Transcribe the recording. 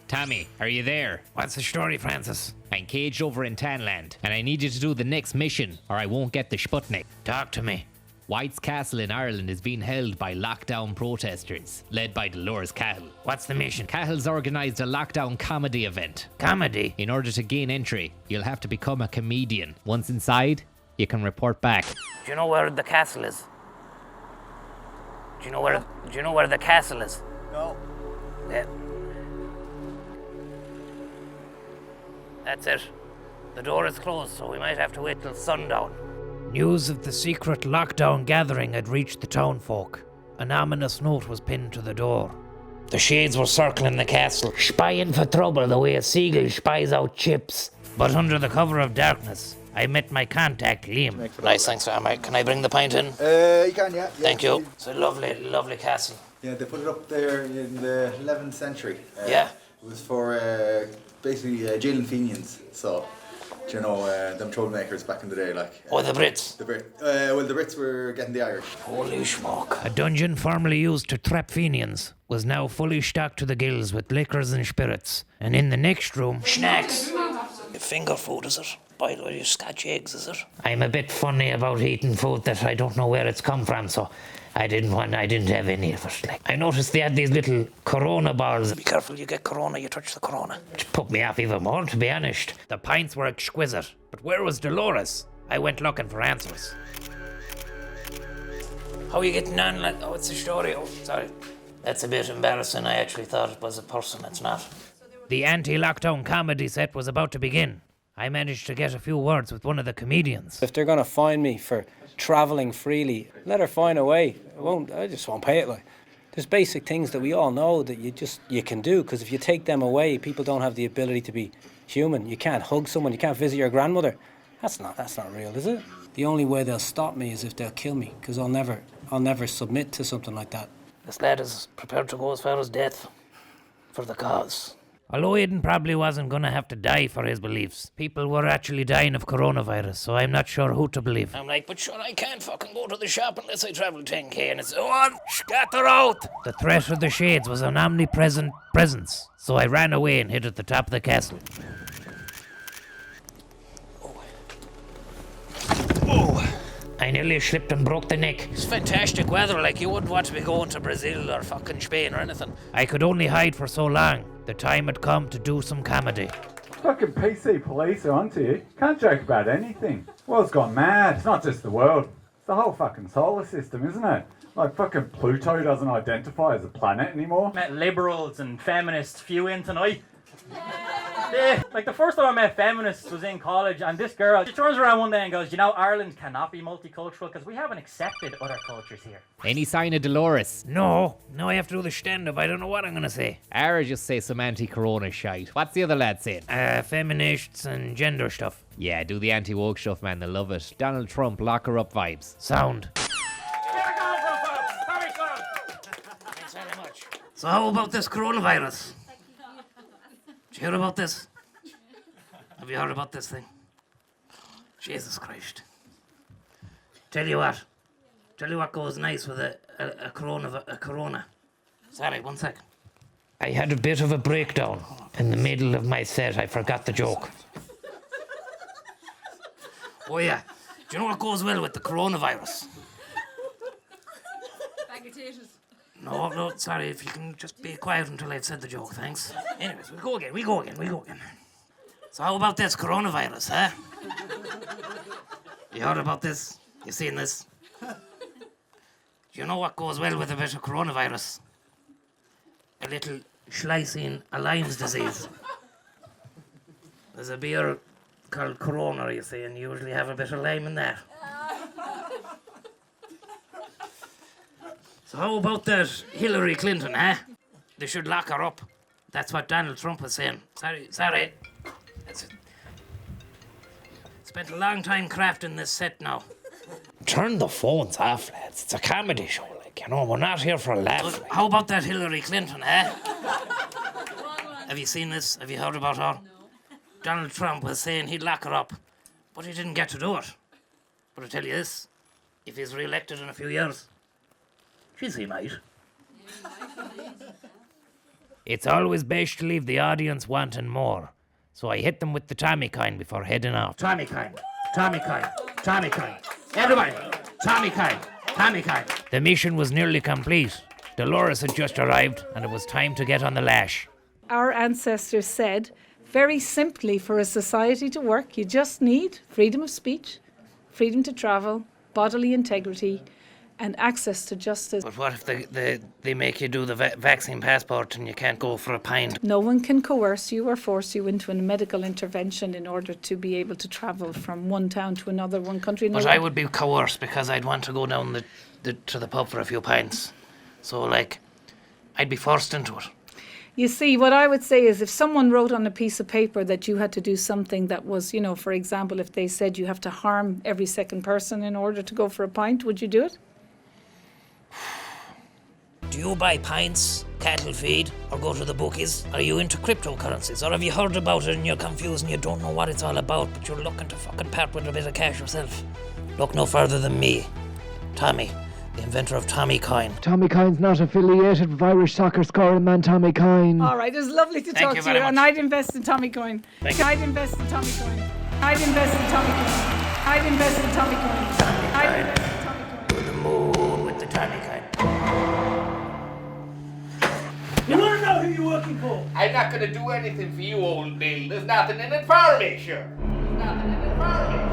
Tommy, are you there? What's the story, Francis? I'm caged over in Tanland, and I need you to do the next mission, or I won't get the Sputnik. Talk to me. White's Castle in Ireland is being held by lockdown protesters, led by Dolores Cahill. What's the mission? Cahill's organised a lockdown comedy event. Comedy? In order to gain entry, you'll have to become a comedian. Once inside, you can report back. Do you know where the castle is? Do you know where the castle is? No. Yeah. That's it. The door is closed, so we might have to wait till sundown. News of the secret lockdown gathering had reached the townfolk. An ominous note was pinned to the door. The shades were circling the castle, spying for trouble the way a seagull spies out chips. But under the cover of darkness, I met my contact, Liam. Nice, thanks, mate. Can I bring the pint in? You can, yeah. Thank you. It's a lovely, lovely castle. Yeah, they put it up there in the 11th century. Yeah. It was for basically jailing Fenians. So, do you know, them troublemakers back in the day, like. Oh, the Brits. The Brits were getting the Irish. Holy smoke. A dungeon formerly used to trap Fenians was now fully stocked to the gills with liquors and spirits. And in the next room, snacks. Finger food, is it? Boiled with your Scotch eggs, is it? I'm a bit funny about eating food that I don't know where it's come from, so I didn't have any of it. Like, I noticed they had these little Corona bars. Be careful, you get Corona, you touch the Corona. Which put me off even more, to be honest. The pints were exquisite, but where was Dolores? I went looking for answers. How are you getting on, lad? Oh, it's a story. Oh, sorry. That's a bit embarrassing. I actually thought it was a person. It's not. The anti-lockdown comedy set was about to begin. I managed to get a few words with one of the comedians. If they're going to fine me for travelling freely, let her find a way. I just won't pay it. Like, there's basic things that we all know that you can do, because if you take them away, people don't have the ability to be human. You can't hug someone, you can't visit your grandmother. That's not real, is it? The only way they'll stop me is if they'll kill me, because I'll never submit to something like that. This lad is prepared to go as far as death for the cause. Although Aidan probably wasn't going to have to die for his beliefs. People were actually dying of coronavirus, so I'm not sure who to believe. I'm like, but sure, I can't fucking go to the shop unless I travel 10k, and it's, on, scatter out! The threat of the shades was an omnipresent presence, so I ran away and hid at the top of the castle. Oh. I nearly slipped and broke the neck. It's fantastic weather, like you wouldn't want to be going to Brazil or fucking Spain or anything. I could only hide for so long. The time had come to do some comedy. Fucking PC police are onto you. Can't joke about anything. World's gone mad. It's not just the world. It's the whole fucking solar system, isn't it? Like fucking Pluto doesn't identify as a planet anymore. Met liberals and feminists few in tonight. Yeah, like the first time I met feminists was in college, and this girl, she turns around one day and goes, you know, Ireland cannot be multicultural because we haven't accepted other cultures here. Any sign of Dolores? No, I have to do the stand-up. I don't know what I'm gonna say. Ara just say some anti-corona shite. What's the other lad saying? Feminists and gender stuff. Yeah, do the anti-woke stuff, man. They'll love it. Donald Trump, lock her up vibes. Sound. Thanks very much. So how about this coronavirus? Did you hear about this? Have you heard about this thing? Jesus Christ. Tell you what goes nice with a corona. Sorry, 1 second. I had a bit of a breakdown in the middle of my set. I forgot the joke. Oh yeah. Do you know what goes well with the coronavirus? Bag of taters. No, sorry, if you can just be quiet until I've said the joke, thanks. Anyways, we go again. So how about this coronavirus, huh? You heard about this? You seen this? Do you know what goes well with a bit of coronavirus? A little Schleising, a Lyme's disease. There's a beer called Corona, you see, and you usually have a bit of lime in there. So how about that Hillary Clinton, eh? They should lock her up. That's what Donald Trump was saying. Sorry. Spent a long time crafting this set now. Turn the phones off, lads. It's a comedy show, like, you know, we're not here for a laugh. Like. How about that Hillary Clinton, eh? Have you seen this? Have you heard about her? No. Donald Trump was saying he'd lock her up, but he didn't get to do it. But I tell you this, if he's re-elected in a few years, she'll see might. It's always best to leave the audience wanting more. So I hit them with the Tommy kind before heading off. Tommy kind, Tommy kind, Tommy kind. Everybody, Tommy kind, Tommy kind. The mission was nearly complete. Dolores had just arrived, and it was time to get on the lash. Our ancestors said, very simply, for a society to work, you just need freedom of speech, freedom to travel, bodily integrity, and access to justice. But what if they make you do the vaccine passport and you can't go for a pint? No one can coerce you or force you into a medical intervention in order to be able to travel from one town to another, one country to another. But I would be coerced because I'd want to go down to the pub for a few pints. So, like, I'd be forced into it. You see, what I would say is if someone wrote on a piece of paper that you had to do something that was, you know, for example, if they said you have to harm every second person in order to go for a pint, would you do it? Do you buy pints, cattle feed, or go to the bookies? Are you into cryptocurrencies? Or have you heard about it and you're confused and you don't know what it's all about, but you're looking to fucking part with a bit of cash yourself? Look no further than me, Tommy, the inventor of Tommy Coin. Tommy Coin's not affiliated with Irish soccer scoring man Tommy Coin. All right, it was lovely to talk to you, and I'd invest in Tommy Coin. I'd invest in Tommy Coin. I'd invest in Tommy Coin. I'd invest in Tommy Coin. I'd invest in Tommy Coin. To the moon with the Tommy Coin. You want to know who you're working for? I'm not going to do anything for you, old Bill. There's nothing in it for me, sure. There's nothing in it for me.